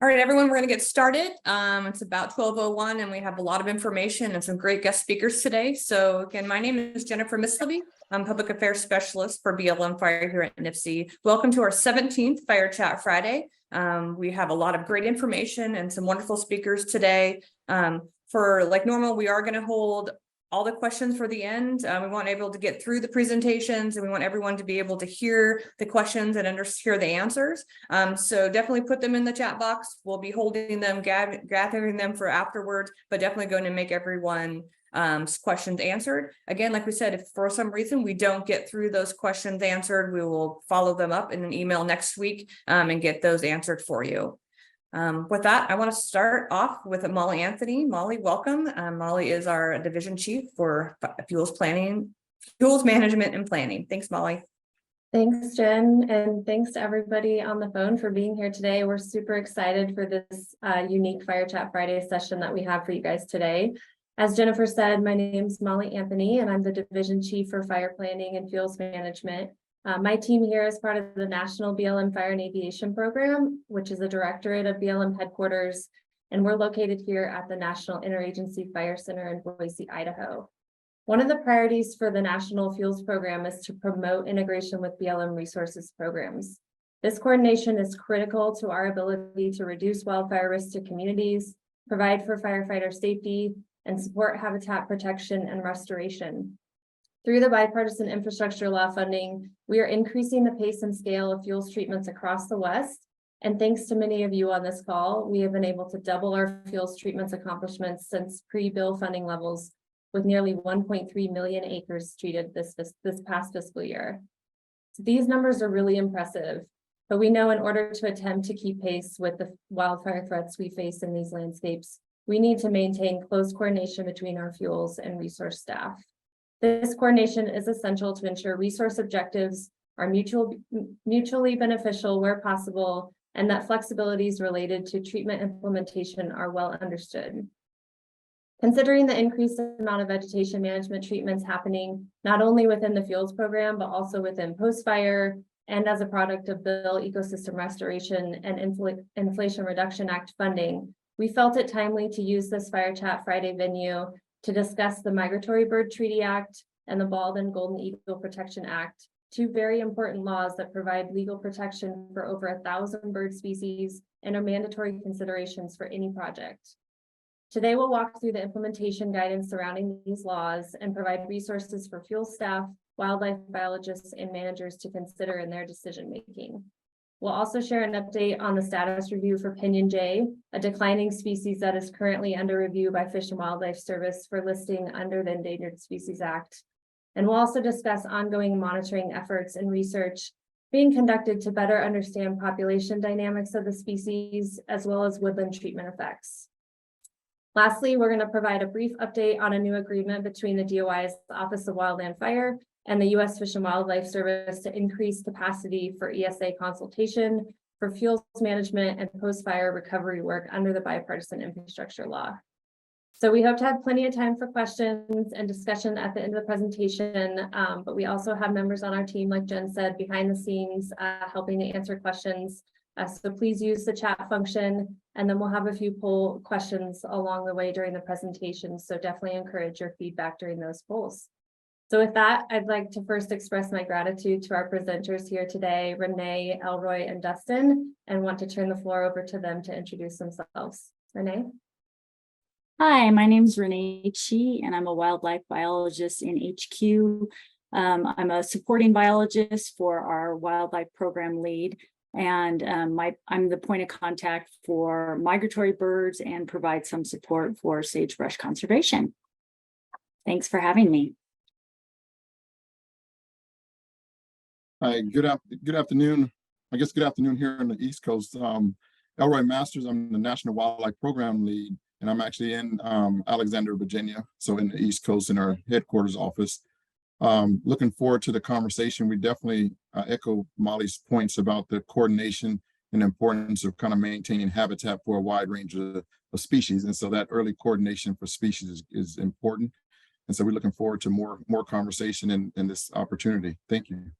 All right, everyone, we're going to get started. It's about 12:01 and we have a lot of information and some great guest speakers today. So again, my name is Jennifer Misleby. I'm Public Affairs Specialist for BLM Fire here at NIFC. Welcome to our 17th Fire Chat Friday. We have a lot of great information and some wonderful speakers today. For like normal, we are going to hold all the questions for the end. We want able to get through the presentations and we want everyone to be able to hear the questions and hear the answers. So definitely put them in the chat box. We'll be holding them, gathering them for afterwards, but definitely going to make everyone's questions answered. Again, like we said, if for some reason we don't get through those questions answered, we will follow them up in an email next week and get those answered for you. With that, I want to start off with Molly Anthony. Molly, welcome. Molly is our division chief for fuels management and planning. Thanks, Molly. Thanks, Jen, and thanks to everybody on the phone for being here today. We're super excited for this unique Fire Chat Friday session that we have for you guys today. As Jennifer said, my name is Molly Anthony, and I'm the division chief for fire planning and fuels management. My team here is part of the National BLM Fire and Aviation Program, which is a directorate of BLM headquarters, and we're located here at the National Interagency Fire Center in Boise, Idaho. One of the priorities for the National Fuels Program is to promote integration with BLM resources programs. This coordination is critical to our ability to reduce wildfire risk to communities, provide for firefighter safety, and support habitat protection and restoration. Through the bipartisan infrastructure law funding, we are increasing the pace and scale of fuels treatments across the West. And thanks to many of you on this call, we have been able to double our fuels treatments accomplishments since pre-bill funding levels, with nearly 1.3 million acres treated this past fiscal year. So these numbers are really impressive, but we know in order to attempt to keep pace with the wildfire threats we face in these landscapes, we need to maintain close coordination between our fuels and resource staff. This coordination is essential to ensure resource objectives are mutually beneficial where possible, and that flexibilities related to treatment implementation are well understood. Considering the increased amount of vegetation management treatments happening not only within the fuels program, but also within post-fire and as a product of BIL Ecosystem Restoration and Inflation Reduction Act funding, we felt it timely to use this Fire Chat Friday venue to discuss the Migratory Bird Treaty Act and the Bald and Golden Eagle Protection Act, two very important laws that provide legal protection for over 1,000 bird species and are mandatory considerations for any project. Today, we'll walk through the implementation guidance surrounding these laws and provide resources for fuel staff, wildlife biologists, and managers to consider in their decision-making. We'll also share an update on the status review for Pinyon Jay, a declining species that is currently under review by Fish and Wildlife Service for listing under the Endangered Species Act. And we'll also discuss ongoing monitoring efforts and research being conducted to better understand population dynamics of the species, as well as woodland treatment effects. Lastly, we're going to provide a brief update on a new agreement between the DOI's Office of Wildland Fire and the U.S. Fish and Wildlife Service to increase capacity for ESA consultation for fuels management and post-fire recovery work under the bipartisan infrastructure law. So we hope to have plenty of time for questions and discussion at the end of the presentation, but we also have members on our team, like Jen said, behind the scenes, helping to answer questions. So please use the chat function, and then we'll have a few poll questions along the way during the presentation. So definitely encourage your feedback during those polls. So with that, I'd like to first express my gratitude to our presenters here today, Renee, Elroy, and Dustin, and want to turn the floor over to them to introduce themselves. Renee? Hi, my name is Renee Chi, and I'm a wildlife biologist in HQ. I'm a supporting biologist for our wildlife program lead, and I'm the point of contact for migratory birds and provide some support for sagebrush conservation. Thanks for having me. Hi, good afternoon. I guess good afternoon here on the East Coast. Elroy Masters, I'm the National Wildlife Program Lead, and I'm actually in Alexandria, Virginia, so in the East Coast in our headquarters office. Looking forward to the conversation. We definitely echo Molly's points about the coordination and the importance of kind of maintaining habitat for a wide range of species. And so that early coordination for species is important. And so we're looking forward to more conversation in this opportunity. Thank you.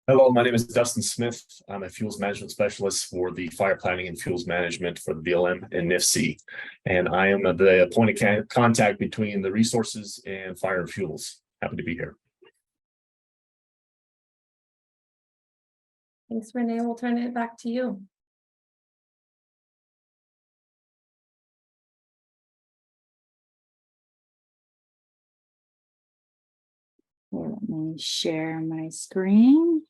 Hello, my name is Dustin Smith. I'm a fuels management specialist for the fire planning and fuels management for the BLM and NIFC. And I am the point of contact between the resources and fire and fuels. Happy to be here. Thanks, Renee. We'll turn it back to you. Let me share my screen.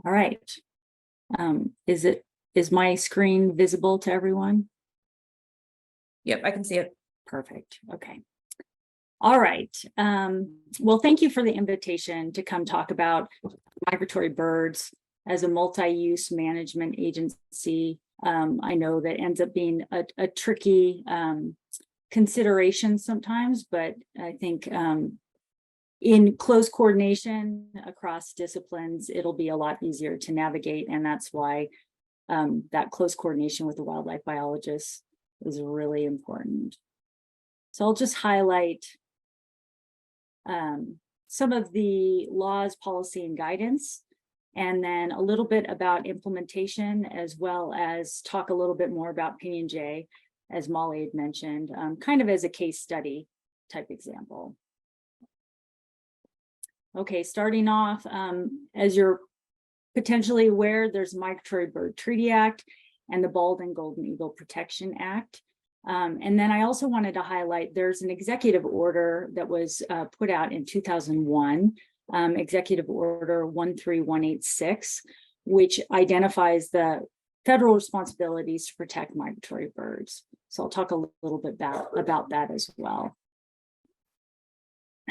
All right. Is my screen visible to everyone? Yep, I can see it. Perfect. Okay. All right. Well, thank you for the invitation to come talk about Migratory Birds as a multi-use management agency. I know that ends up being a tricky consideration sometimes, but I think in close coordination across disciplines, it'll be a lot easier to navigate. And that's why that close coordination with the wildlife biologists is really important. So I'll just highlight some of the laws, policy, and guidance, and then a little bit about implementation, as well as talk a little bit more about Pinyon Jay, as Molly had mentioned, kind of as a case study type example. Okay, starting off, as you're potentially aware, there's Migratory Bird Treaty Act and the Bald and Golden Eagle Protection Act. And then I also wanted to highlight there's an executive order that was put out in 2001, Executive Order 13186, which identifies the federal responsibilities to protect migratory birds. So I'll talk a little bit about that as well.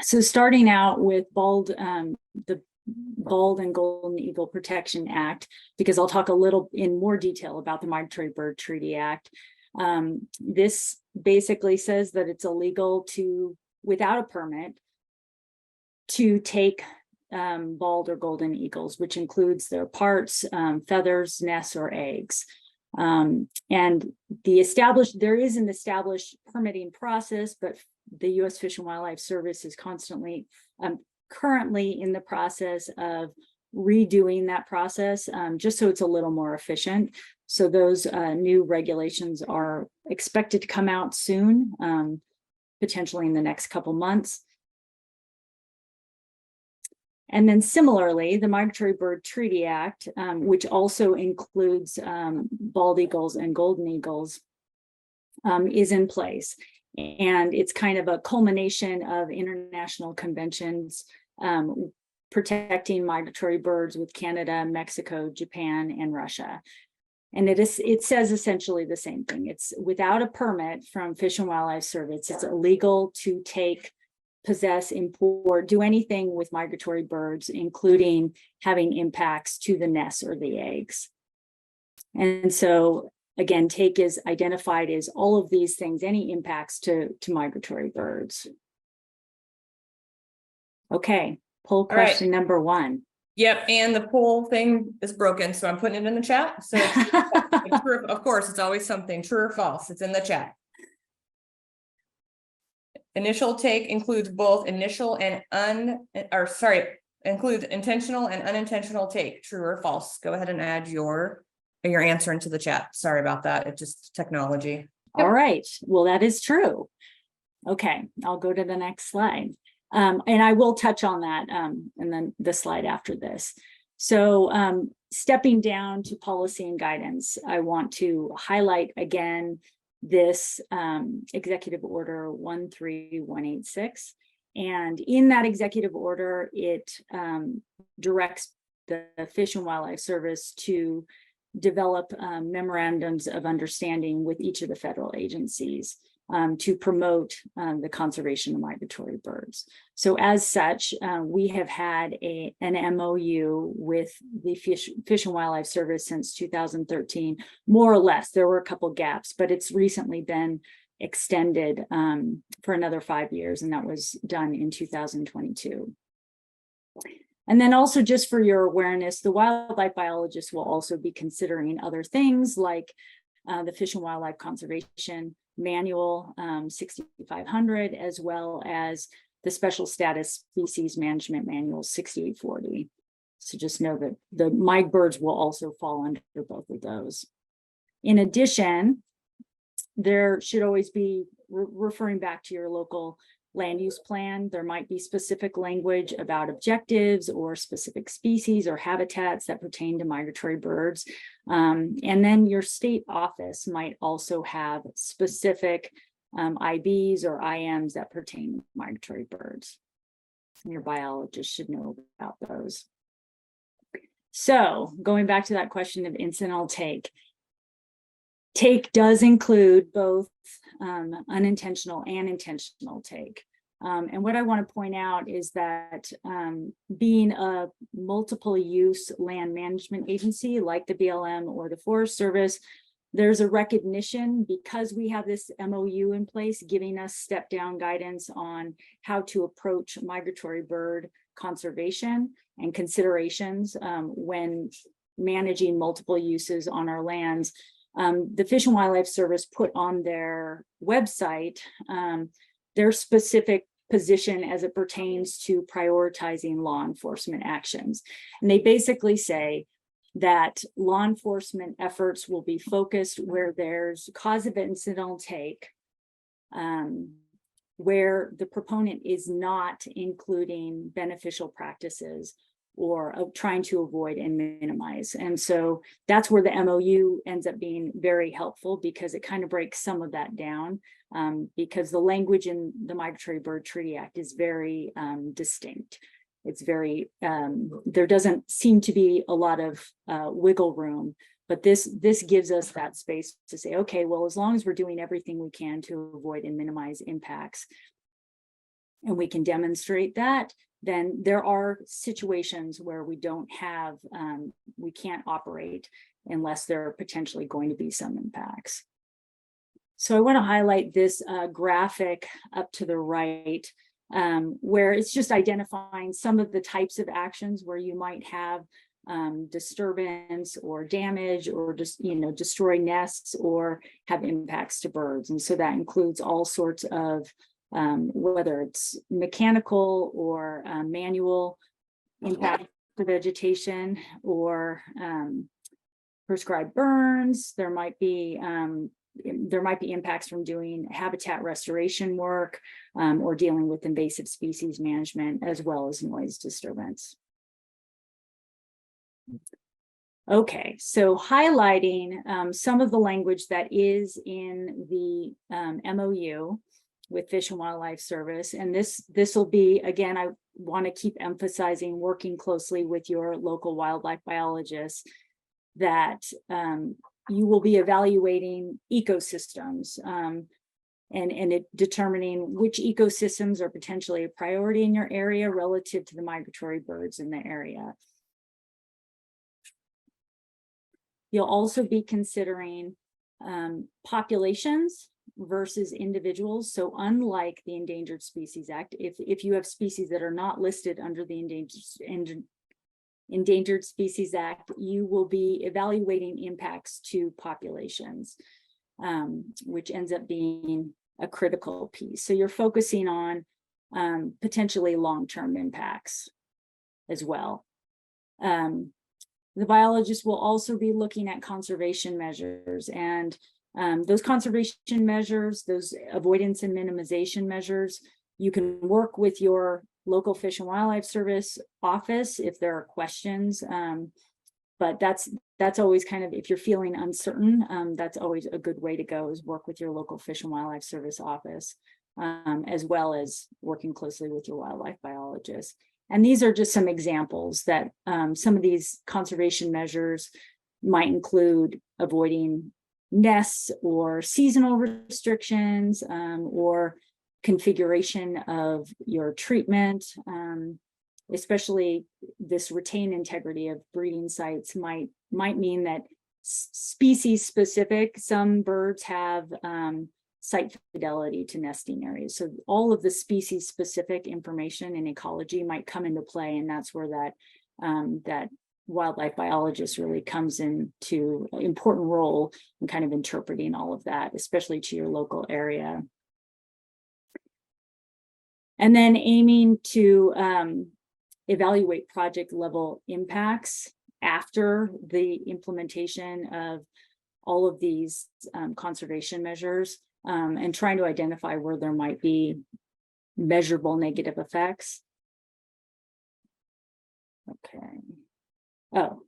So starting out with the Bald and Golden Eagle Protection Act, because I'll talk a little in more detail about the Migratory Bird Treaty Act. This basically says that it's illegal to, without a permit, to take bald or golden eagles, which includes their parts, feathers, nests, or eggs. And there is an established permitting process, but the U.S. Fish and Wildlife Service is currently in the process of redoing that process, just so it's a little more efficient. So those new regulations are expected to come out soon, potentially in the next couple months. And then similarly, the Migratory Bird Treaty Act, which also includes bald eagles and golden eagles, is in place. And it's kind of a culmination of international conventions protecting migratory birds with Canada, Mexico, Japan, and Russia. And it says essentially the same thing. It's without a permit from Fish and Wildlife Service, it's illegal to take, possess, import, do anything with migratory birds, including having impacts to the nests or the eggs. And so again, take is identified as all of these things, any impacts to migratory birds. Okay, poll question number one. Yep, and the poll thing is broken, so I'm putting it in the chat. So it's true, of course, it's always something, true or false. It's in the chat. Initial take includes both initial and includes intentional and unintentional take, true or false. Go ahead and add your answer into the chat. Sorry about that. It's just technology. All right. Well, that is true. Okay, I'll go to the next slide. And I will touch on that and then the slide after this. So stepping down to policy and guidance, I want to highlight again this Executive Order 13186. And in that executive order, it directs the Fish and Wildlife Service to develop memorandums of understanding with each of the federal agencies to promote the conservation of migratory birds. So as such, we have had an MOU with the Fish and Wildlife Service since 2013, more or less. There were a couple gaps, but it's recently been extended for another 5 years, and that was done in 2022. And then also just for your awareness, the wildlife biologist will also be considering other things like the Fish and Wildlife Conservation Manual 6500, as well as the Special Status Species Management Manual 6840. So just know that the Migbirds will also fall under both of those. In addition, there should always be referring back to your local land use plan. There might be specific language about objectives or specific species or habitats that pertain to migratory birds. And then your state office might also have specific IBs or IMs that pertain to migratory birds. Your biologist should know about those. So going back to that question of incidental take. Take does include both unintentional and intentional take. And what I want to point out is that being a multiple use land management agency like the BLM or the Forest Service, there's a recognition because we have this MOU in place giving us step down guidance on how to approach migratory bird conservation and considerations when managing multiple uses on our lands. The Fish and Wildlife Service put on their website their specific position as it pertains to prioritizing law enforcement actions. And they basically say that law enforcement efforts will be focused where there's cause of incidental take, where the proponent is not including beneficial practices or trying to avoid and minimize. And so that's where the MOU ends up being very helpful because it kind of breaks some of that down because the language in the Migratory Bird Treaty Act is very distinct. It's very, there doesn't seem to be a lot of wiggle room, but this gives us that space to say, okay, well, as long as we're doing everything we can to avoid and minimize impacts, and we can demonstrate that, then there are situations where we don't have, we can't operate unless there are potentially going to be some impacts. So I want to highlight this graphic up to the right, where it's just identifying some of the types of actions where you might have disturbance or damage or just, destroy nests or have impacts to birds. And so that includes all sorts of whether it's mechanical or manual impact to vegetation or prescribed burns. There might be impacts from doing habitat restoration work or dealing with invasive species management, as well as noise disturbance. Okay, so highlighting some of the language that is in the MOU with Fish and Wildlife Service. And this will be, again, I want to keep emphasizing working closely with your local wildlife biologists that you will be evaluating ecosystems and determining which ecosystems are potentially a priority in your area relative to the migratory birds in the area. You'll also be considering populations versus individuals. So unlike the Endangered Species Act, if you have species that are not listed under the Endangered Species Act, you will be evaluating impacts to populations, which ends up being a critical piece. So you're focusing on potentially long-term impacts as well. The biologist will also be looking at conservation measures, and those conservation measures, those avoidance and minimization measures, you can work with your local Fish and Wildlife Service office if there are questions. But that's always kind of, if you're feeling uncertain, that's always a good way to go, is work with your local Fish and Wildlife Service office, as well as working closely with your wildlife biologist. And these are just some examples that some of these conservation measures might include avoiding nests or seasonal restrictions or configuration of your treatment, especially this retain integrity of breeding sites might mean that species specific, some birds have site fidelity to nesting areas. So all of the species specific information in ecology might come into play, and that's where that wildlife biologist really comes into an important role in kind of interpreting all of that, especially to your local area. And then aiming to evaluate project level impacts after the implementation of all of these conservation measures, and trying to identify where there might be measurable negative effects. Okay. Oh,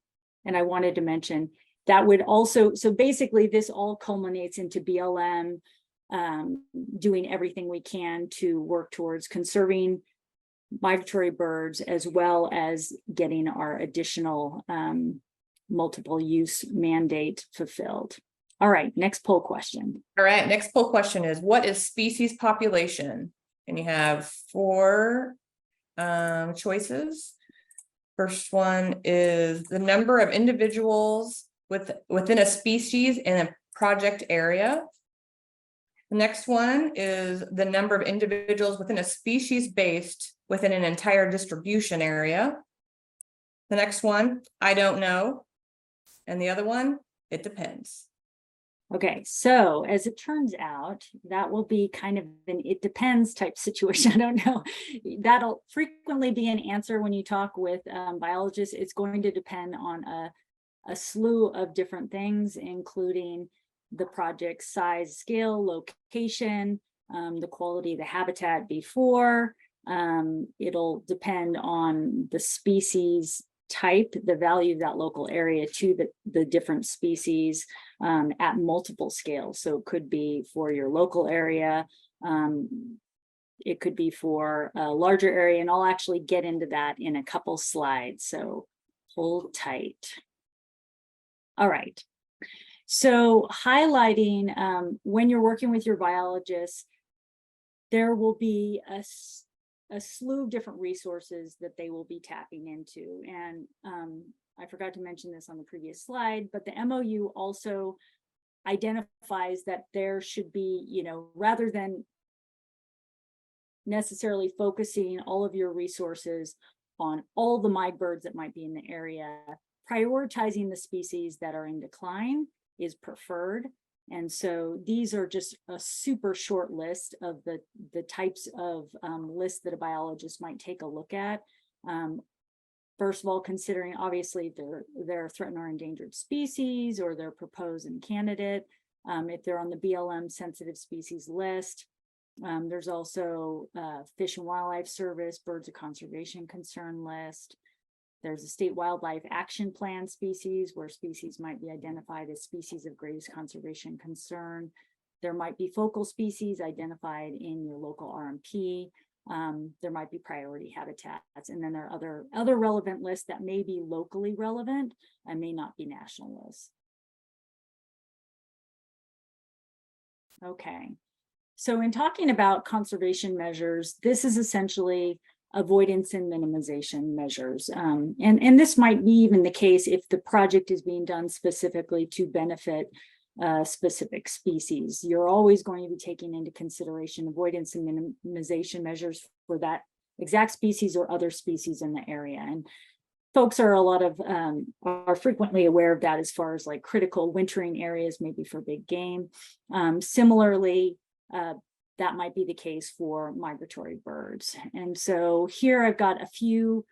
and I wanted to mention that would also, so basically this all culminates into BLM doing everything we can to work towards conserving migratory birds, as well as getting our additional multiple use mandate fulfilled. All right, next poll question. All right, next poll question is, what is species population? And you have 4 choices. First one is the number of individuals within a species in a project area. The next one is the number of individuals within a species based within an entire distribution area. The next one, I don't know. And the other one, it depends. Okay, so as it turns out, that will be kind of an it depends type situation. I don't know. That'll frequently be an answer when you talk with biologists. It's going to depend on a slew of different things, including the project's size, scale, location, the quality of the habitat before. It'll depend on the species type, the value of that local area to the different species at multiple scales. So it could be for your local area, it could be for a larger area, and I'll actually get into that in a couple slides, so hold tight. All right, so highlighting when you're working with your biologists, there will be a slew of different resources that they will be tapping into. And I forgot to mention this on the previous slide, but the MOU also identifies that there should be, you know, rather than necessarily focusing all of your resources on all the migratory birds that might be in the area, prioritizing the species that are in decline is preferred. And so these are just a super short list of the types of lists that a biologist might take a look at. First of all, considering obviously they're threatened or endangered species, or they're proposed and candidate. If they're on the BLM sensitive species list, there's also Fish and Wildlife Service, Birds of Conservation Concern list. There's a state wildlife action plan species, where species might be identified as species of greatest conservation concern. There might be focal species identified in your local RMP. There might be priority habitats, and then there are other relevant lists that may be locally relevant and may not be national lists. Okay, so in talking about conservation measures, this is essentially avoidance and minimization measures. And this might be even the case if the project is being done specifically to benefit specific species. You're always going to be taking into consideration avoidance and minimization measures for that exact species or other species in the area. And folks are frequently aware of that as far as like critical wintering areas, maybe for big game. Similarly, that might be the case for migratory birds. And so here I've got a few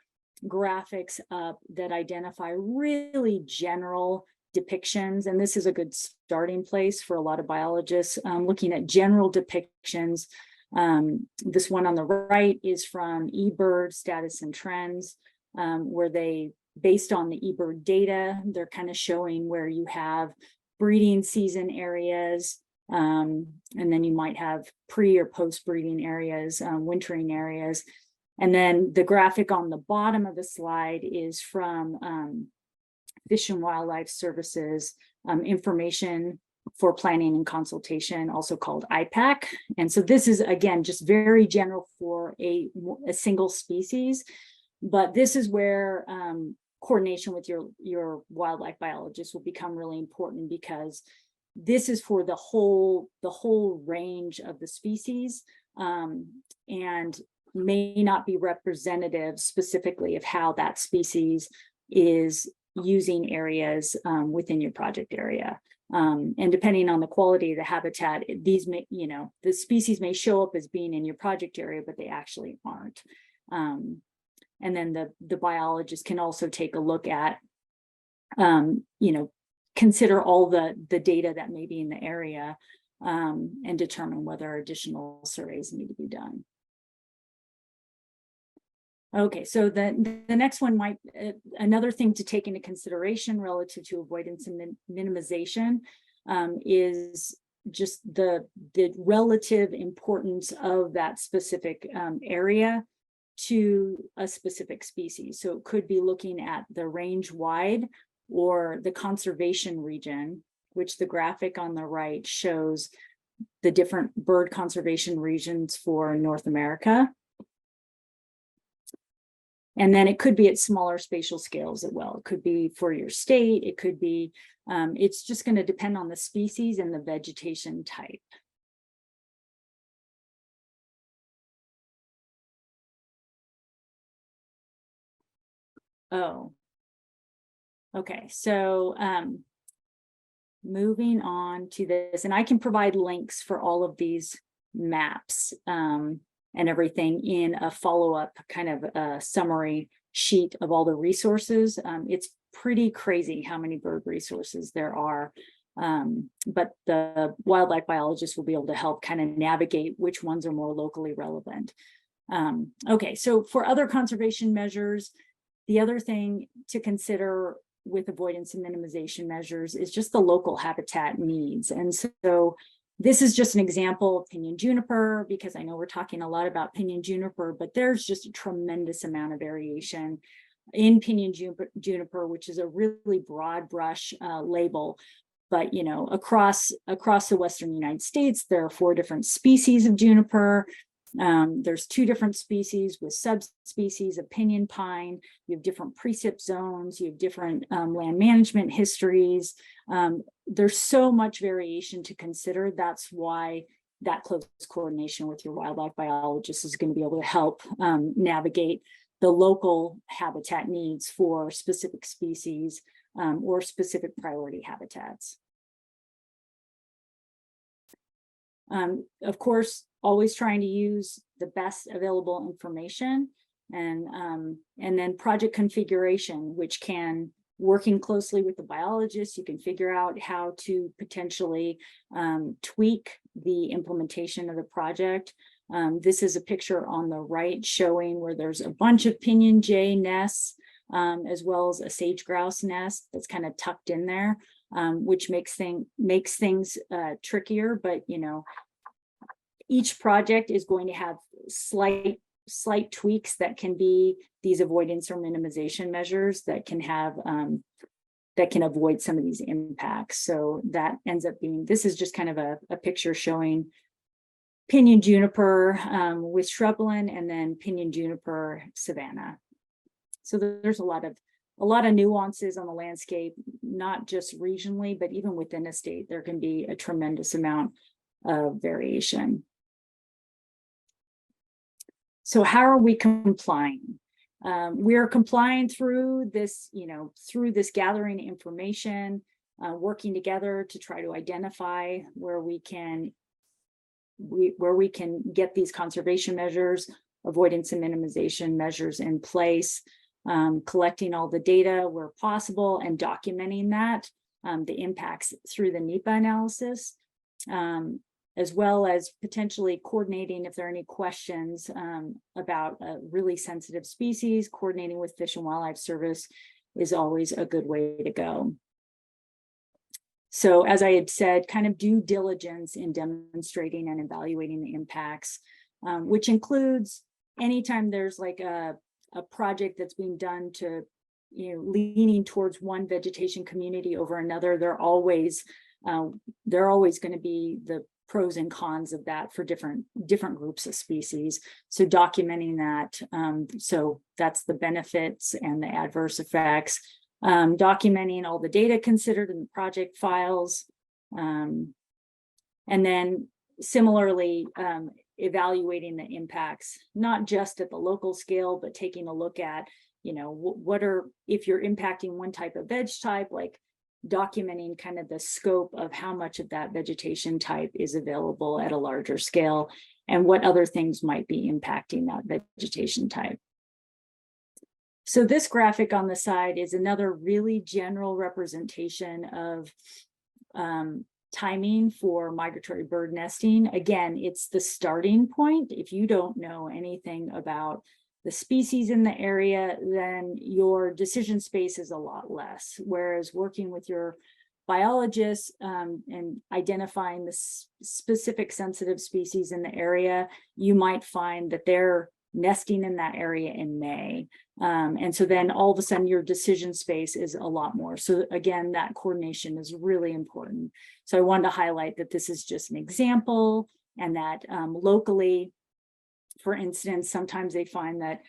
graphics up that identify really general depictions. And this is a good starting place for a lot of biologists looking at general depictions. This one on the right is from eBird Status and Trends, where they, based on the eBird data, they're kind of showing where you have breeding season areas, and then you might have pre or post breeding areas, wintering areas. And then the graphic on the bottom of the slide is from Fish and Wildlife Services information for planning and consultation, also called IPAC. And so this is, again, just very general for a single species, but this is where coordination with your wildlife biologist will become really important, because this is for the whole range of the species, and may not be representative specifically of how that species is using areas within your project area. And depending on the quality of the habitat, these may, the species may show up as being in your project area, but they actually aren't. And then the biologist can also take a look at, consider all the data that may be in the area, and determine whether additional surveys need to be done. Okay, so the next one might, another thing to take into consideration relative to avoidance and minimization is just the relative importance of that specific area to a specific species. So it could be looking at the range wide or the conservation region, which the graphic on the right shows the different bird conservation regions for North America. And then it could be at smaller spatial scales as well. It could be for your state. It could be, it's just going to depend on the species and the vegetation type. Oh, okay. So moving on to this, and I can provide links for all of these maps and everything in a follow-up kind of a summary sheet of all the resources. It's pretty crazy how many bird resources there are, but the wildlife biologists will be able to help kind of navigate which ones are more locally relevant. Okay, so for other conservation measures, the other thing to consider with avoidance and minimization measures is just the local habitat needs. And so this is just an example of pinyon juniper, because I know we're talking a lot about pinyon juniper, but there's just a tremendous amount of variation in pinyon juniper, which is a really broad brush label. But across the Western United States, there are 4 different species of juniper. There's 2 different species with subspecies of pinyon pine. You have different precip zones. You have different land management histories. There's so much variation to consider. That's why that close coordination with your wildlife biologist is going to be able to help navigate the local habitat needs for specific species or specific priority habitats. Of course, always trying to use the best available information, and then project configuration, which can, working closely with the biologist, you can figure out how to potentially tweak the implementation of the project. This is a picture on the right showing where there's a bunch of Pinyon Jay nests, as well as a sage grouse nest that's kind of tucked in there, which makes things trickier. But each project is going to have slight tweaks that can be these avoidance or minimization measures that can have that can avoid some of these impacts. So that ends up being, this is just kind of a picture showing pinyon juniper with shrubland, and then pinyon juniper savanna. So there's a lot of nuances on the landscape, not just regionally, but even within a state, there can be a tremendous amount of variation. So how are we complying? We are complying through this, through this gathering information, working together to try to identify where we can get these conservation measures, avoidance and minimization measures in place, collecting all the data where possible and documenting that, the impacts through the NEPA analysis, as well as potentially coordinating if there are any questions about a really sensitive species. Coordinating with Fish and Wildlife Service is always a good way to go. So as I had said, kind of due diligence in demonstrating and evaluating the impacts, which includes anytime there's like a project that's being done to, leaning towards one vegetation community over another, they're always going to be the pros and cons of that for different groups of species. So documenting that, so that's the benefits and the adverse effects, documenting all the data considered in the project files, And then similarly, evaluating the impacts, not just at the local scale, but taking a look at, if you're impacting one type of veg type, like documenting kind of the scope of how much of that vegetation type is available at a larger scale and what other things might be impacting that vegetation type. So this graphic on the side is another really general representation of timing for migratory bird nesting. Again, it's the starting point. If you don't know anything about the species in the area, then your decision space is a lot less. Whereas working with your biologists and identifying the specific sensitive species in the area, you might find that they're nesting in that area in May. And so then all of a sudden your decision space is a lot more. So again, that coordination is really important. So I wanted to highlight that this is just an example, and that locally, for instance, sometimes they find that,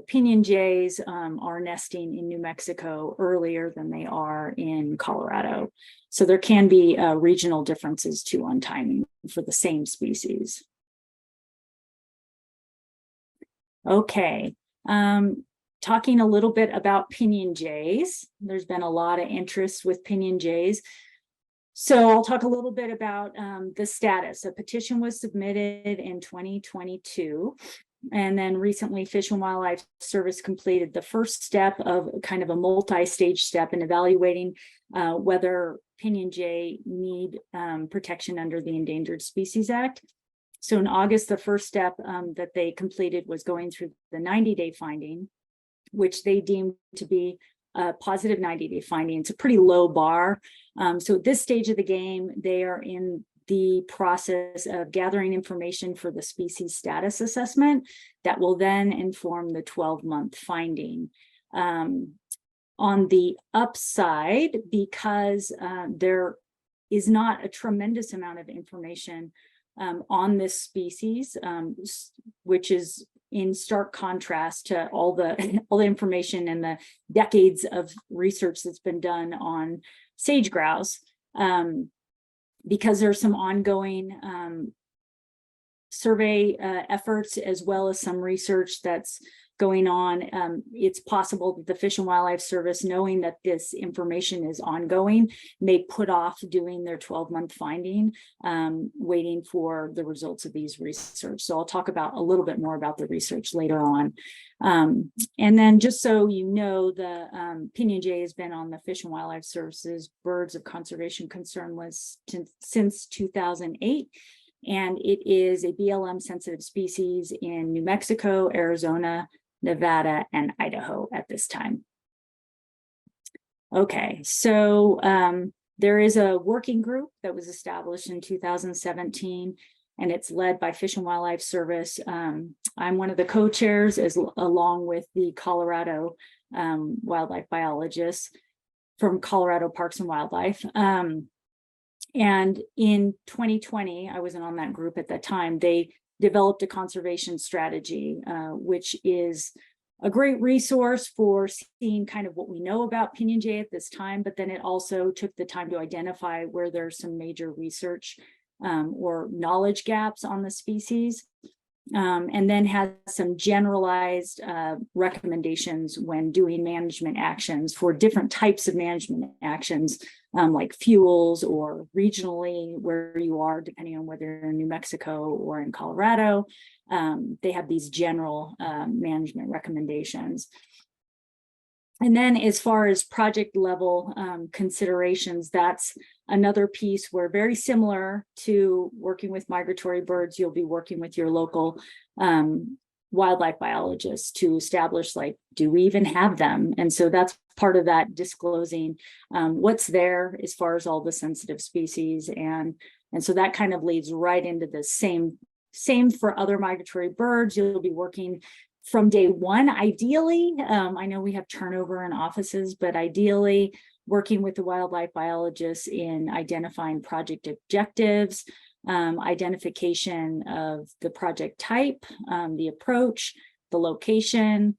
Pinyon Jays are nesting in New Mexico earlier than they are in Colorado. So there can be regional differences too on timing for the same species. Okay, talking a little bit about Pinyon Jays. There's been a lot of interest with Pinyon Jays. So I'll talk a little bit about the status. A petition was submitted in 2022. And then recently Fish and Wildlife Service completed the first step of kind of a multi-stage step in evaluating whether Pinyon Jay need protection under the Endangered Species Act. So in August, the first step that they completed was going through the 90-day finding, which they deemed to be a positive 90-day finding. It's a pretty low bar. So at this stage of the game, they are in the process of gathering information for the species status assessment that will then inform the 12-month finding. On the upside, because there is not a tremendous amount of information on this species, which is in stark contrast to all the information and the decades of research that's been done on sage grouse, because there's some ongoing survey efforts, as well as some research that's going on. It's possible that the Fish and Wildlife Service, knowing that this information is ongoing, may put off doing their 12-month finding, waiting for the results of these research. So I'll talk about a little bit more about the research later on. And then just so you know, the Pinyon Jay has been on the Fish and Wildlife Service's Birds of Conservation Concern list since 2008. And it is a BLM sensitive species in New Mexico, Arizona, Nevada, and Idaho at this time. Okay, so there is a working group that was established in 2017, and it's led by Fish and Wildlife Service. I'm one of the co-chairs, along with the Colorado wildlife biologists from Colorado Parks and Wildlife. And in 2020, I wasn't on that group at that time, they developed a conservation strategy, which is a great resource for seeing kind of what we know about Pinyon Jay at this time, but then it also took the time to identify where there's some major research or knowledge gaps on the species, and then has some generalized recommendations when doing management actions for different types of management actions, like fuels or regionally where you are, depending on whether you're in New Mexico or in Colorado. They have these general management recommendations. And then as far as project level considerations, that's another piece where, very similar to working with migratory birds, you'll be working with your local wildlife biologists to establish, like, do we even have them? And so that's part of that, disclosing what's there as far as all the sensitive species. And so that kind of leads right into the same for other migratory birds. You'll be working from day one, ideally. I know we have turnover in offices, but ideally working with the wildlife biologists in identifying project objectives, identification of the project type, the approach, the location,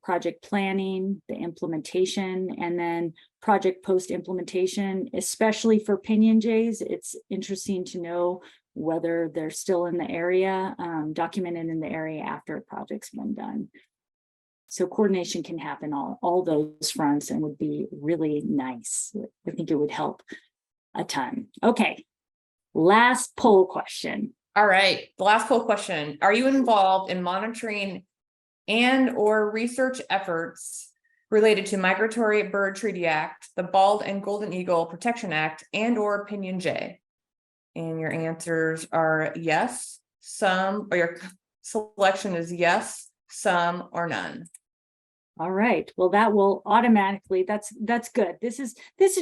project planning, the implementation, and then project post-implementation, especially for Pinyon Jays. It's interesting to know whether they're still in the area, documented in the area after a project's been done. So coordination can happen on all those fronts and would be really nice. I think it would help a ton. Okay, last poll question. All right, the last poll question. Are you involved in monitoring and or research efforts related to Migratory Bird Treaty Act, the Bald and Golden Eagle Protection Act, and or Pinyon Jay? And your answers are yes, some, or your selection is yes, some, or none. All right, well, that will automatically, that's good. This is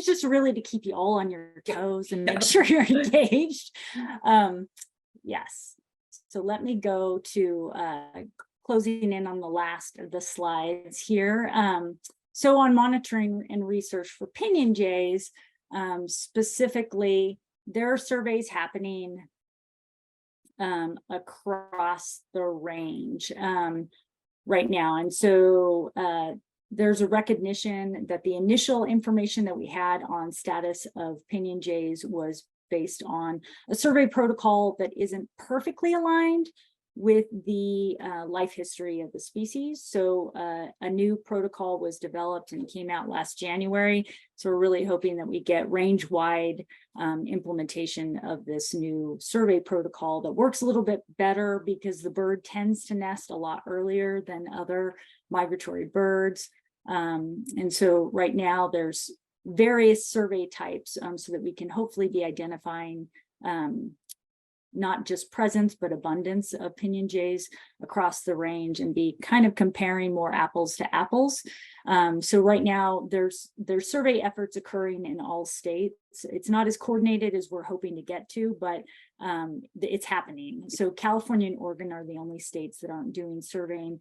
just really to keep you all on your toes and make sure you're engaged. Yes, so let me go to closing in on the last of the slides here. So on monitoring and research for Pinyon Jays, specifically, there are surveys happening across the range right now. And so there's a recognition that the initial information that we had on status of Pinyon Jays was based on a survey protocol that isn't perfectly aligned with the life history of the species. So a new protocol was developed and came out last January. So we're really hoping that we get range-wide implementation of this new survey protocol that works a little bit better because the bird tends to nest a lot earlier than other migratory birds. And so right now there's various survey types so that we can hopefully be identifying not just presence, but abundance of Pinyon Jays across the range and be kind of comparing more apples to apples. So right now there's survey efforts occurring in all states. It's not as coordinated as we're hoping to get to, but it's happening. So California and Oregon are the only states that aren't doing surveying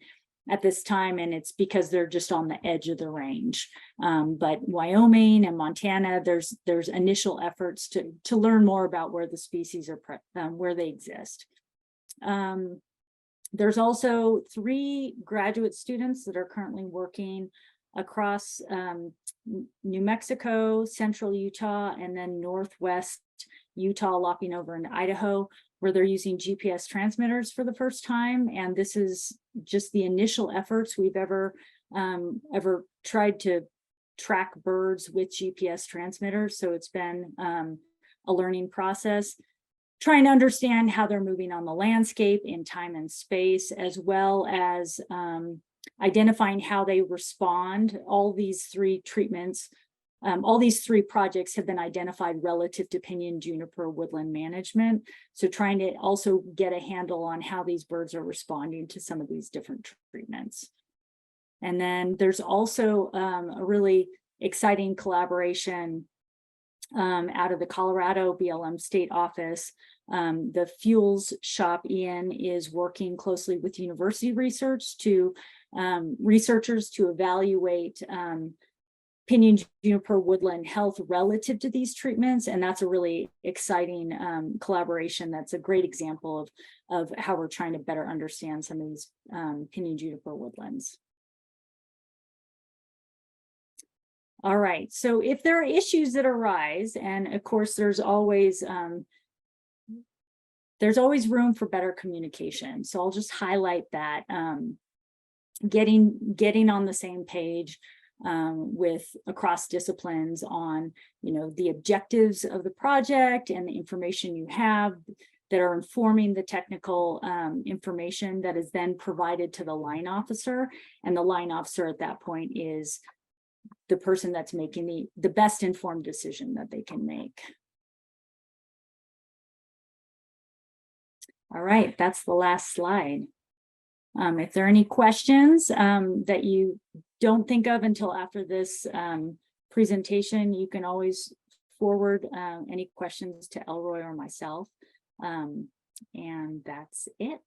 at this time, and it's because they're just on the edge of the range. But Wyoming and Montana, there's initial efforts to learn more about where the species are, where they exist. There's also 3 graduate students that are currently working across New Mexico, Central Utah, and then Northwest Utah, lopping over into Idaho, where they're using GPS transmitters for the first time. And this is just the initial efforts we've ever tried to track birds with GPS transmitters. So it's been a learning process, trying to understand how they're moving on the landscape in time and space, as well as identifying how they respond. All these 3 treatments, all these 3 projects have been identified relative to pinyon juniper woodland management. So trying to also get a handle on how these birds are responding to some of these different treatments. And then there's also a really exciting collaboration out of the Colorado BLM state office. The Fuels shop, Ian, is working closely with university researchers to evaluate pinyon juniper woodland health relative to these treatments. And that's a really exciting collaboration. That's a great example of how we're trying to better understand some of these pinyon juniper woodlands. All right, so if there are issues that arise, and of course there's always room for better communication. So I'll just highlight that getting on the same page with across disciplines on, the objectives of the project and the information you have that are informing the technical information that is then provided to the line officer. And the line officer at that point is the person that's making the best informed decision that they can make. All right, that's the last slide. If there are any questions that you don't think of until after this presentation, you can always forward any questions to Elroy or myself. And that's it.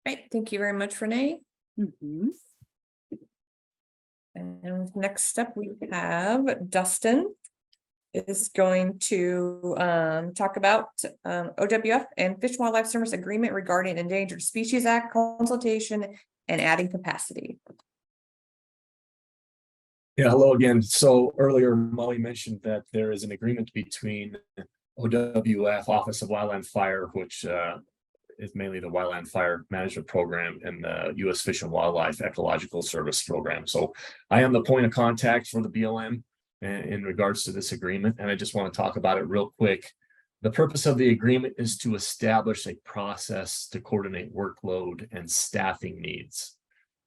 Great, thank you very much, Renee. Mm-hmm. And next up we have Dustin. is going to talk about OWF and Fish and Wildlife Service Agreement regarding Endangered Species Act consultation and adding capacity. Yeah, hello again. So earlier, Molly mentioned that there is an agreement between OWF, Office of Wildland Fire, which is mainly the Wildland Fire Management Program, and the U.S. Fish and Wildlife Ecological Service Program. So I am the point of contact for the BLM in regards to this agreement, and I just want to talk about it real quick. The purpose of the agreement is to establish a process to coordinate workload and staffing needs.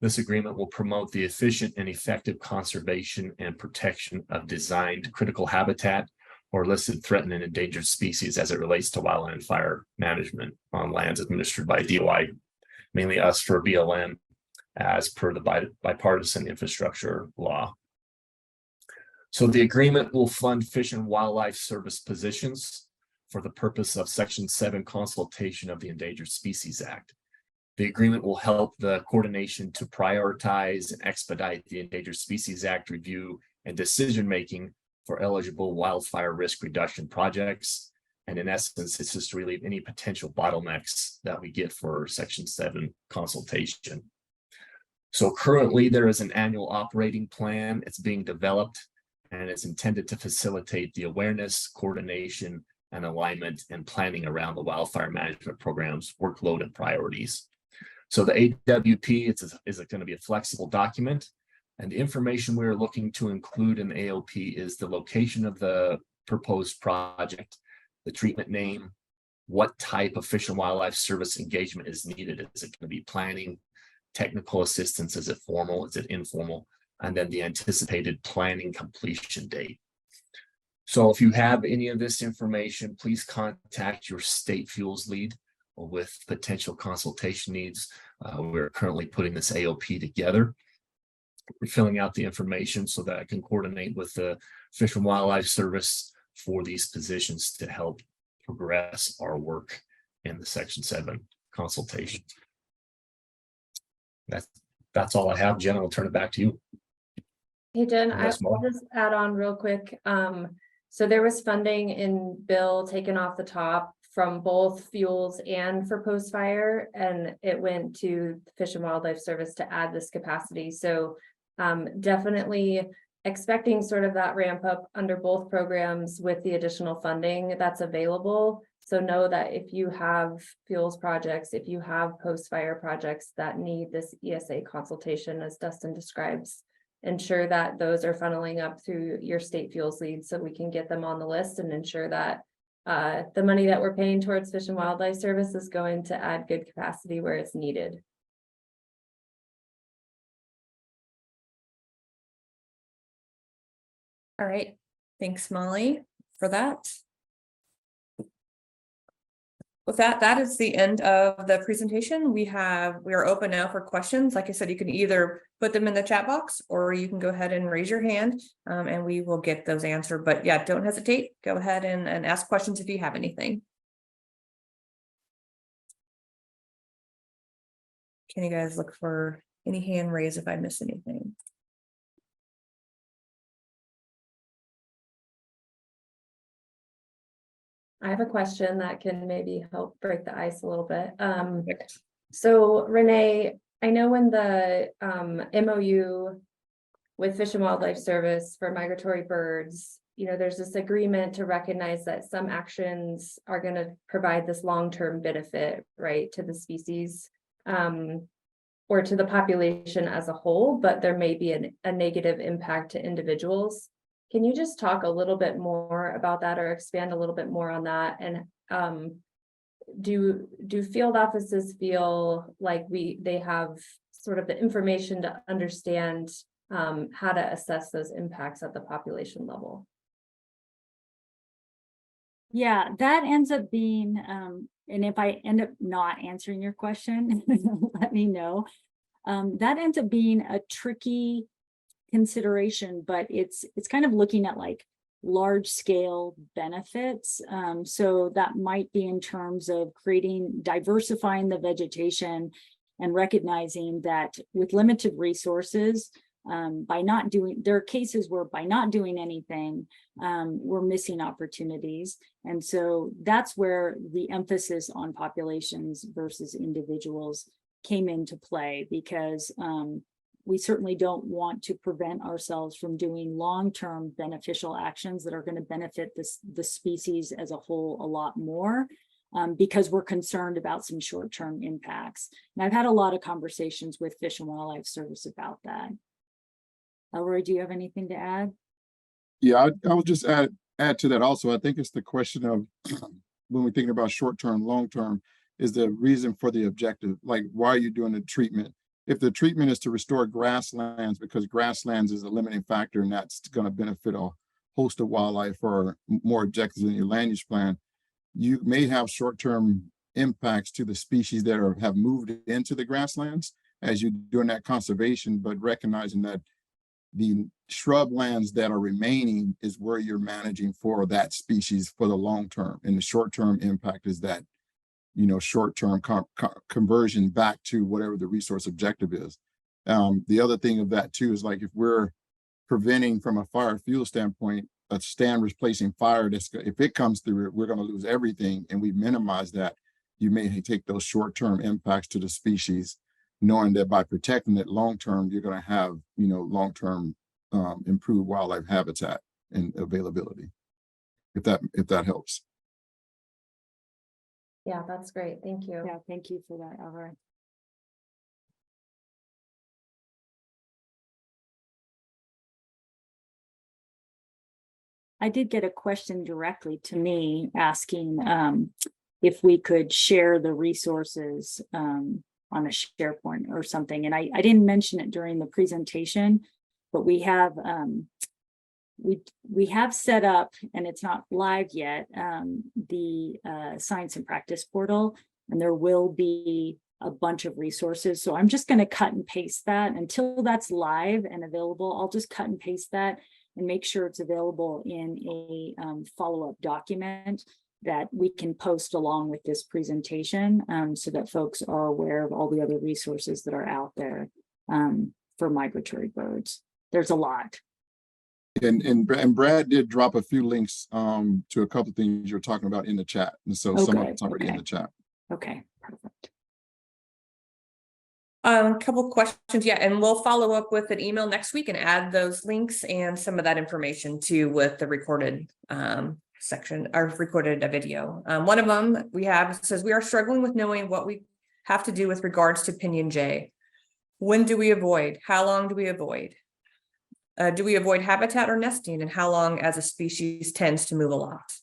This agreement will promote the efficient and effective conservation and protection of designed critical habitat or listed threatened and endangered species as it relates to wildland fire management on lands administered by DOI, mainly us for BLM, as per the bipartisan infrastructure law. So the agreement will fund Fish and Wildlife Service positions for the purpose of Section 7 consultation of the Endangered Species Act. The agreement will help the coordination to prioritize and expedite the Endangered Species Act review and decision-making for eligible wildfire risk reduction projects. And in essence, it's just to relieve any potential bottlenecks that we get for Section 7 consultation. So currently there is an annual operating plan. It's being developed and it's intended to facilitate the awareness, coordination, and alignment and planning around the wildfire management program's workload and priorities. So the AWP is going to be a flexible document, and the information we're looking to include in the AOP is the location of the proposed project, the treatment name, what type of Fish and Wildlife Service engagement is needed. Is it going to be planning, technical assistance? Is it formal? Is it informal? And then the anticipated planning completion date. So if you have any of this information, please contact your state fuels lead with potential consultation needs. We're currently putting this AOP together. We're filling out the information so that I can coordinate with the Fish and Wildlife Service for these positions to help progress our work in the Section 7 consultation. That's all I have. Jen, I'll turn it back to you. Hey, Jen, Yes, I'll just add on real quick. So there was funding in BIL taken off the top from both fuels and for post-fire, and it went to the Fish and Wildlife Service to add this capacity. So definitely expecting sort of that ramp up under both programs with the additional funding that's available. So know that if you have fuels projects, if you have post-fire projects that need this ESA consultation, as Dustin describes, ensure that those are funneling up through your state fuels lead so we can get them on the list and ensure that the money that we're paying towards Fish and Wildlife Service is going to add good capacity where it's needed. All right, thanks, Molly, for that. With that, that is the end of the presentation. We are open now for questions. Like I said, you can either put them in the chat box or you can go ahead and raise your hand and we will get those answered. But yeah, don't hesitate. Go ahead and ask questions if you have anything. Can you guys look for any hand raise if I miss anything? I have a question that can maybe help break the ice a little bit. So Renee, I know in the MOU with Fish and Wildlife Service for migratory birds, you know, there's this agreement to recognize that some actions are going to provide this long-term benefit, right, to the species or to the population as a whole, but there may be a negative impact to individuals. Can you just talk a little bit more about that or expand a little bit more on that? And do field offices feel like they have sort of the information to understand how to assess those impacts at the population level? Yeah, that ends up being, and if I end up not answering your question, let me know. That ends up being a tricky consideration, but it's kind of looking at like large scale benefits. So that might be in terms of diversifying the vegetation and recognizing that with limited resources, by not doing, there are cases where by not doing anything, we're missing opportunities. And so that's where the emphasis on populations versus individuals came into play, because we certainly don't want to prevent ourselves from doing long-term beneficial actions that are going to benefit the species as a whole a lot more, because we're concerned about some short-term impacts. And I've had a lot of conversations with Fish and Wildlife Service about that. Elroy, do you have anything to add? Yeah, I would just add to that also. I think it's the question of when we're thinking about short-term, long-term, is the reason for the objective. Like, why are you doing the treatment? If the treatment is to restore grasslands, because grasslands is a limiting factor and that's going to benefit a host of wildlife or more objectives in your land use plan, you may have short-term impacts to the species that have moved into the grasslands as you're doing that conservation, but recognizing that the shrub lands that are remaining is where you're managing for that species for the long term. And the short-term impact is that, you know, short-term conversion back to whatever the resource objective is. The other thing of that too is, like, if we're preventing from a fire fuel standpoint, a stand replacing fire, that's, if it comes through, we're going to lose everything, and we minimize that. You may take those short-term impacts to the species, knowing that by protecting it long-term, you're going to have, you know, long-term improved wildlife habitat and availability, if that helps. Yeah, that's great. Thank you. Yeah, thank you for that, Elroy. I did get a question directly to me asking if we could share the resources on a SharePoint or something. And I didn't mention it during the presentation, but we have set up, and it's not live yet, the science and practice portal, and there will be a bunch of resources. So I'm just going to cut and paste that until that's live and available. I'll just cut and paste that and make sure it's available in a follow-up document that we can post along with this presentation, so that folks are aware of all the other resources that are out there for migratory birds. There's a lot. And Brad did drop a few links to a couple of things you're talking about in the chat. And so some of it's already in the chat. Okay, perfect. A couple questions, yeah, and we'll follow up with an email next week and add those links and some of that information too with the recorded section, or recorded video. One of them we have says, we are struggling with knowing what we have to do with regards to Pinyon Jay. When do we avoid? How long do we avoid? Do we avoid habitat or nesting, and how long as a species tends to move a lot?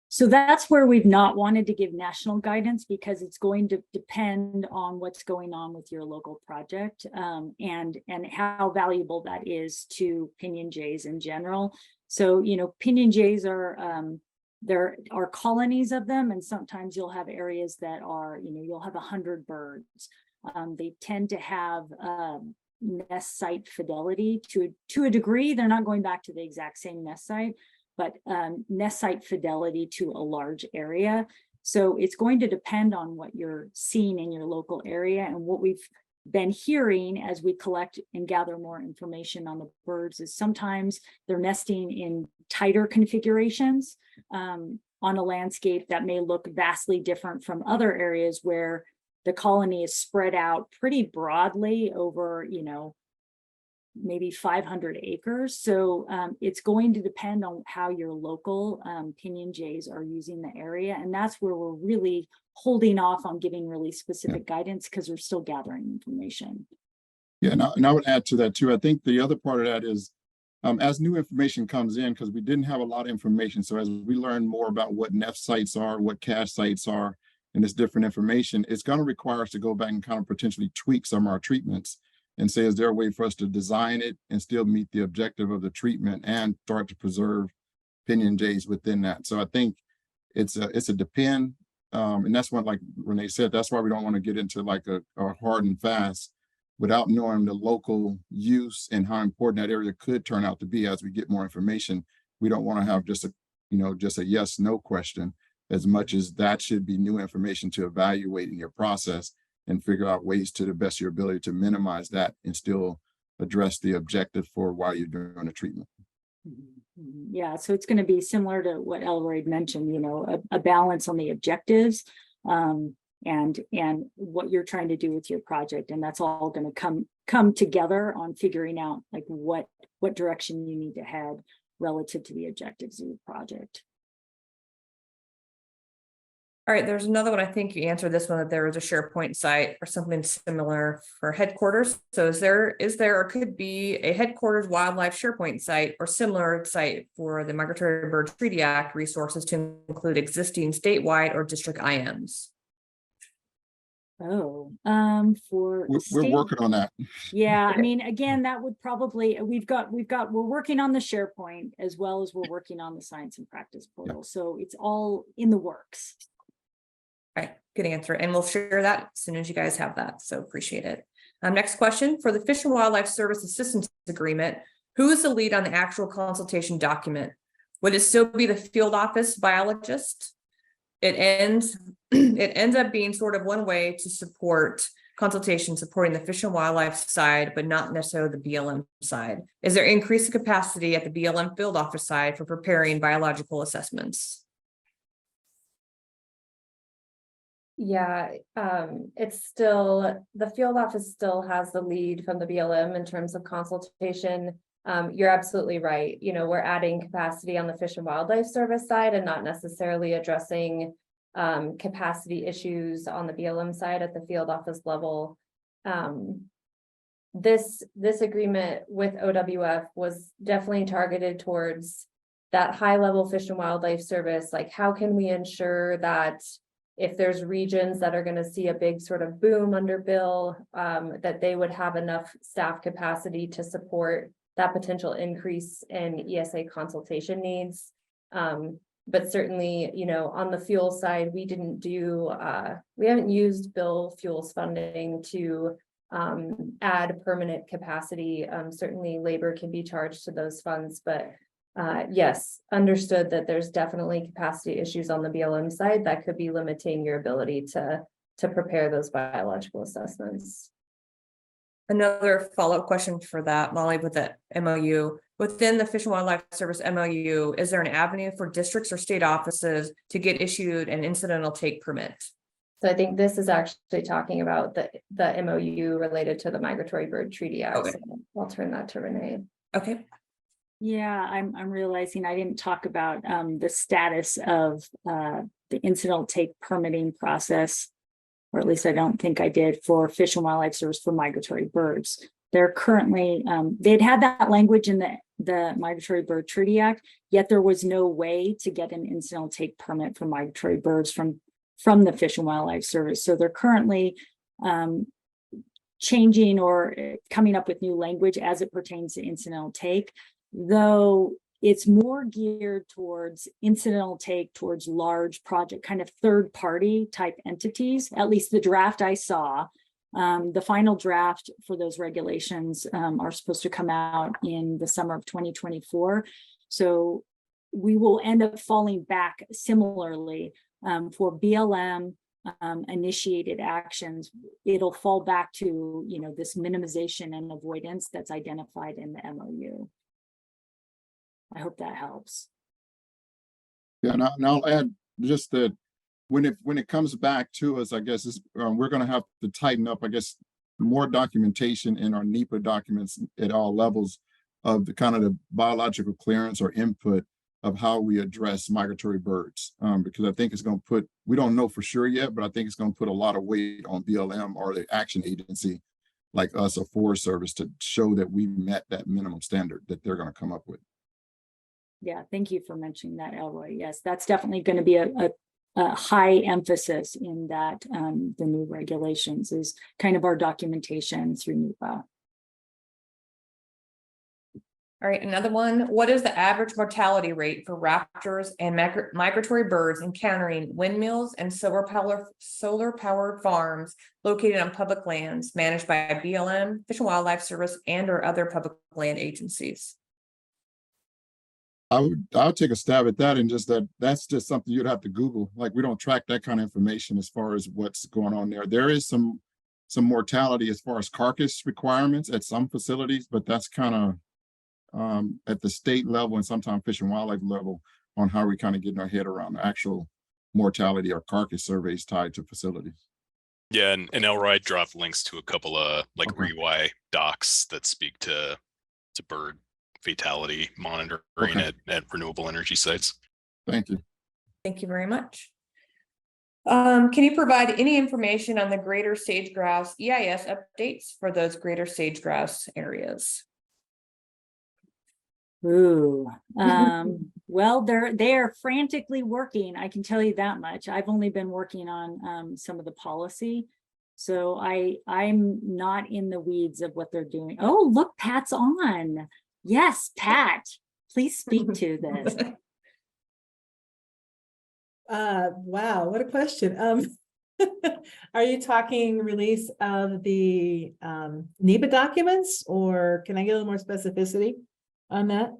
So that's where we've not wanted to give national guidance, because it's going to depend on what's going on with your local project, and how valuable that is to Pinyon Jays in general. So, you know, Pinyon Jays are, there are colonies of them, and sometimes you'll have areas that are, you know, you'll have 100 birds. They tend to have nest site fidelity to a degree. They're not going back to the exact same nest site, but nest site fidelity to a large area. So it's going to depend on what you're seeing in your local area. And what we've been hearing as we collect and gather more information on the birds is sometimes they're nesting in tighter configurations on a landscape that may look vastly different from other areas where the colony is spread out pretty broadly over, you know, maybe 500 acres. So it's going to depend on how your local Pinyon Jays are using the area. And that's where we're really holding off on giving really specific guidance, because we're still gathering information. Yeah, and I would add to that too. I think the other part of that is as new information comes in, because we didn't have a lot of information. So as we learn more about what nest sites are, what cache sites are, and this different information, it's going to require us to go back and kind of potentially tweak some of our treatments and say, is there a way for us to design it and still meet the objective of the treatment and start to preserve Pinyon Jays within that? So I think it's a depend, and that's what, like Renee said, that's why we don't want to get into like a hard and fast without knowing the local use and how important that area could turn out to be. As we get more information, we don't want to have just a, you know, just a yes, no question, as much as that should be new information to evaluate in your process. and figure out ways to the best of your ability to minimize that and still address the objective for why you're doing the treatment. Yeah, so it's going to be similar to what Elroy mentioned, you know, a balance on the objectives and what you're trying to do with your project. And that's all going to come together on figuring out like what direction you need to head relative to the objectives of your project. All right, there's another one. I think you answered this one, that there was a SharePoint site or something similar for headquarters. So is there or could be a headquarters wildlife SharePoint site or similar site for the Migratory Bird Treaty Act resources to include existing statewide or district IMs? Oh, for We're working on that. Yeah, I mean, again, that would probably, we're working on the SharePoint as well as we're working on the science and practice portal. So it's all in the works. All right, good answer. And we'll share that as soon as you guys have that. So appreciate it. Next question, for the Fish and Wildlife Service Assistance Agreement, who is the lead on the actual consultation document? Would it still be the field office biologist? It ends up being sort of one way to support consultation, supporting the fish and wildlife side, but not necessarily the BLM side. Is there increased capacity at the BLM field office side for preparing biological assessments? Yeah, it's still, the field office still has the lead from the BLM in terms of consultation. You're absolutely right. You know, we're adding capacity on the Fish and Wildlife Service side and not necessarily addressing capacity issues on the BLM side at the field office level. This agreement with OWF was definitely targeted towards that high level Fish and Wildlife Service. Like, how can we ensure that if there's regions that are going to see a big sort of boom under BIL, that they would have enough staff capacity to support that potential increase in ESA consultation needs. But certainly, you know, on the fuel side, we haven't used BIL Fuels funding to add permanent capacity. Certainly labor can be charged to those funds, but yes, understood that there's definitely capacity issues on the BLM side that could be limiting your ability to prepare those biological assessments. Another follow-up question for that, Molly, with the MOU. Within the Fish and Wildlife Service MOU, is there an avenue for districts or state offices to get issued an incidental take permit? So I think this is actually talking about the MOU related to the Migratory Bird Treaty Act. Okay. So I'll turn that to Renee. Okay. Yeah, I'm realizing I didn't talk about the status of the incidental take permitting process, or at least I don't think I did, for Fish and Wildlife Service for migratory birds. They're currently, they'd had that language in the Migratory Bird Treaty Act, yet there was no way to get an incidental take permit for migratory birds from the Fish and Wildlife Service. So they're currently changing or coming up with new language as it pertains to incidental take, though it's more geared towards incidental take towards large project, kind of third party type entities, at least the draft I saw. The final draft for those regulations are supposed to come out in the summer of 2024. So we will end up falling back similarly for BLM initiated actions. It'll fall back to, you know, this minimization and avoidance that's identified in the MOU. I hope that helps. Yeah, and I'll add just that when it comes back to us, I guess we're going to have to tighten up, I guess, more documentation in our NEPA documents at all levels of the kind of the biological clearance or input of how we address migratory birds, because I think it's going to put, we don't know for sure yet, but I think it's going to put a lot of weight on BLM or the action agency like us, a Forest Service, to show that we met that minimum standard that they're going to come up with. Yeah, thank you for mentioning that, Elroy. Yes, that's definitely going to be a high emphasis in that the new regulations is kind of our documentation through NEPA. All right, another one. What is the average mortality rate for raptors and migratory birds encountering windmills and solar powered farms located on public lands managed by BLM, Fish and Wildlife Service, and or other public land agencies? I'll take a stab at that, and that's just something you'd have to Google. Like, we don't track that kind of information as far as what's going on there. There is some some mortality as far as carcass requirements at some facilities, but that's kind of at the state level and sometimes Fish and Wildlife level on how we kind of getting our head around the actual mortality or carcass surveys tied to facilities. Yeah, and Elroy dropped links to a couple of like Okay. REWI docs that speak to bird fatality monitoring Okay. at renewable energy sites. Thank you. Thank you very much. Can you provide any information on the greater sage grouse EIS updates for those greater sage grouse areas? Ooh, well, they are frantically working. I can tell you that much. I've only been working on some of the policy. So I'm not in the weeds of what they're doing. Oh, look, Pat's on. Yes, Pat, please speak to this. Wow, what a question. Are you talking release of the NEPA documents, or can I get a little more specificity on that?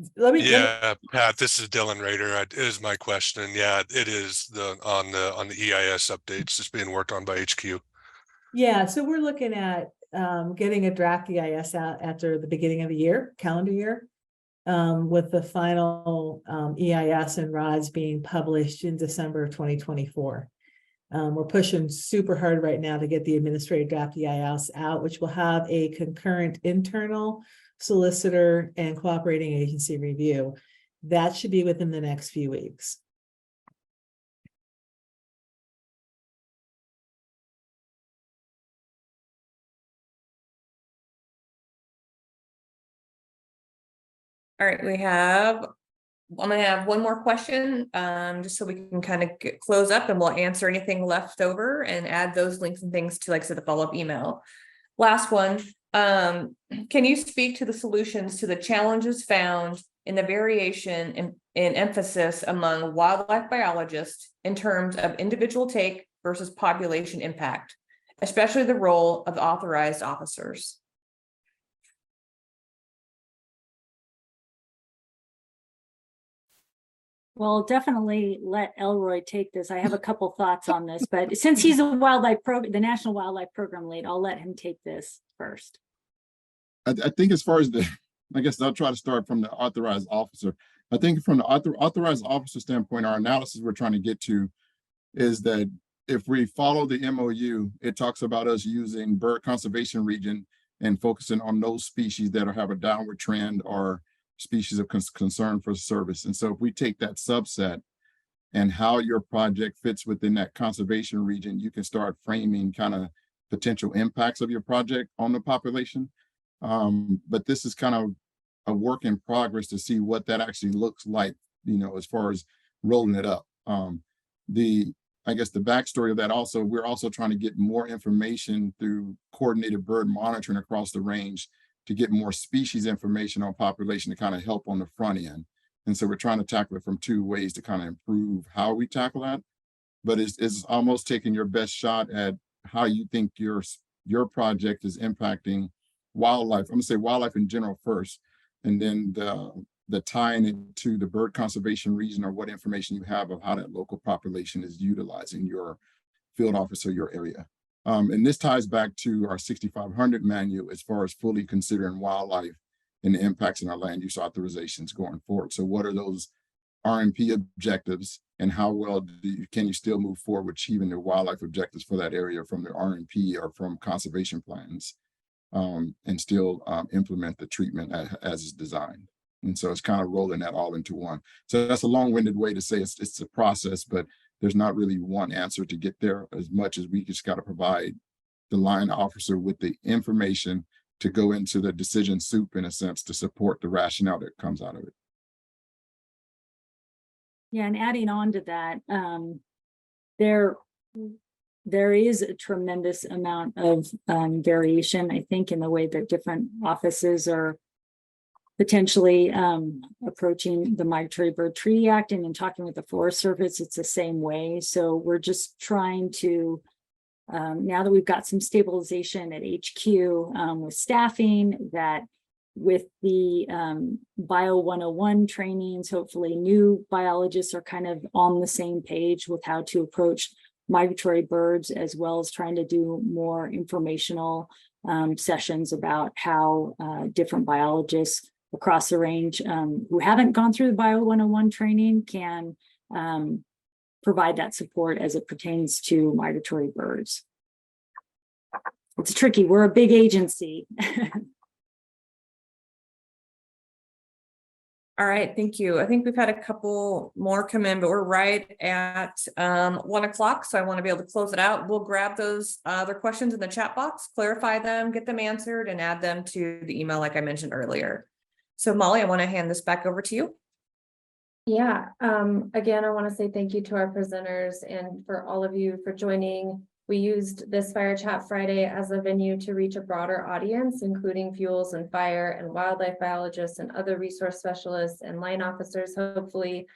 Yeah, Pat, this is Dylan Rader. It is my question. Yeah, it is on the EIS updates that's being worked on by HQ. Yeah, so we're looking at getting a draft EIS out after the beginning of the year, calendar year, with the final EIS and RODS being published in December of 2024. We're pushing super hard right now to get the administrative draft EIS out, which will have a concurrent internal solicitor and cooperating agency review. That should be within the next few weeks. All right, I'm gonna have one more question, just so we can kind of close up, and we'll answer anything left over and add those links and things to, like I said, the follow-up email. Last one, can you speak to the solutions to the challenges found in the variation in emphasis among wildlife biologists in terms of individual take versus population impact, especially the role of authorized officers? Well, definitely let Elroy take this. I have a couple thoughts on this, but since he's a the National Wildlife Program lead, I'll let him take this first. I think as far as I guess I'll try to start from the authorized officer. I think from the authorized officer standpoint, our analysis we're trying to get to is that if we follow the MOU, it talks about us using bird conservation region and focusing on those species that have a downward trend or species of concern for service. And so if we take that subset and how your project fits within that conservation region, you can start framing kind of potential impacts of your project on the population. But this is kind of a work in progress to see what that actually looks like, you know, as far as rolling it up. I guess the backstory of that also, we're also trying to get more information through coordinated bird monitoring across the range to get more species information on population to kind of help on the front end. And so we're trying to tackle it from two ways to kind of improve how we tackle that. But it's almost taking your best shot at how you think your project is impacting wildlife. I'm gonna say wildlife in general first, and then the tying it to the bird conservation region or what information you have of how that local population is utilizing your field office or your area. And this ties back to our 6500 manual as far as fully considering wildlife and the impacts in our land use authorizations going forward. So what are those RMP objectives, and how well can you still move forward with achieving the wildlife objectives for that area from the RMP or from conservation plans, and still implement the treatment as is designed. And so it's kind of rolling that all into one. So that's a long-winded way to say it's a process, but there's not really one answer to get there, as much as we just got to provide the line officer with the information to go into the decision soup, in a sense, to support the rationale that comes out of it. Yeah, and adding on to that, there is a tremendous amount of variation, I think, in the way that different offices are potentially approaching the Migratory Bird Treaty Act, and in talking with the Forest Service, it's the same way. So we're just trying to, now that we've got some stabilization at HQ with staffing, that with the Bio 101 trainings, hopefully new biologists are kind of on the same page with how to approach migratory birds, as well as trying to do more informational sessions about how different biologists across the range who haven't gone through the Bio 101 training can provide that support as it pertains to migratory birds. It's tricky. We're a big agency. All right, thank you. I think we've had a couple more come in, but we're right at 1 o'clock. So I want to be able to close it out. We'll grab those other questions in the chat box, clarify them, get them answered, and add them to the email like I mentioned earlier. So Molly, I want to hand this back over to you. Yeah, again, I want to say thank you to our presenters and for all of you for joining. We used this Fire Chat Friday as a venue to reach a broader audience, including fuels and fire and wildlife biologists and other resource specialists and line officers. Hopefully,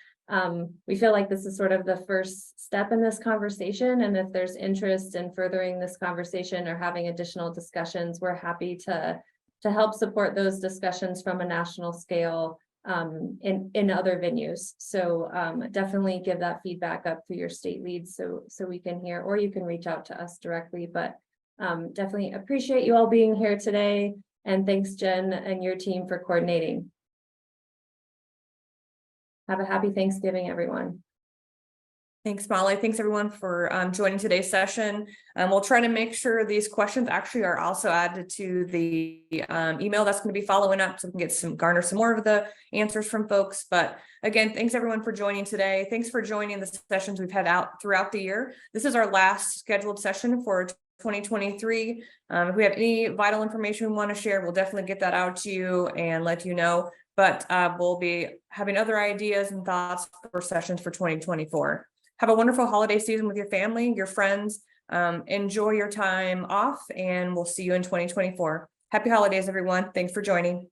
we feel like this is sort of the first step in this conversation. And if there's interest in furthering this conversation or having additional discussions, we're happy to help support those discussions from a national scale in other venues. So definitely give that feedback up through your state leads so we can hear, or you can reach out to us directly. But definitely appreciate you all being here today. And thanks, Jen and your team, for coordinating. Have a happy Thanksgiving, everyone. Thanks, Molly. Thanks everyone for joining today's session. We'll try to make sure these questions actually are also added to the email that's going to be following up, so we can get garner some more of the answers from folks. But again, thanks everyone for joining today. Thanks for joining the sessions we've had out throughout the year. This is our last scheduled session for 2023. If we have any vital information we want to share, we'll definitely get that out to you and let you know. But we'll be having other ideas and thoughts for sessions for 2024. Have a wonderful holiday season with your family, your friends. Enjoy your time off, and we'll see you in 2024. Happy holidays, everyone. Thanks for joining.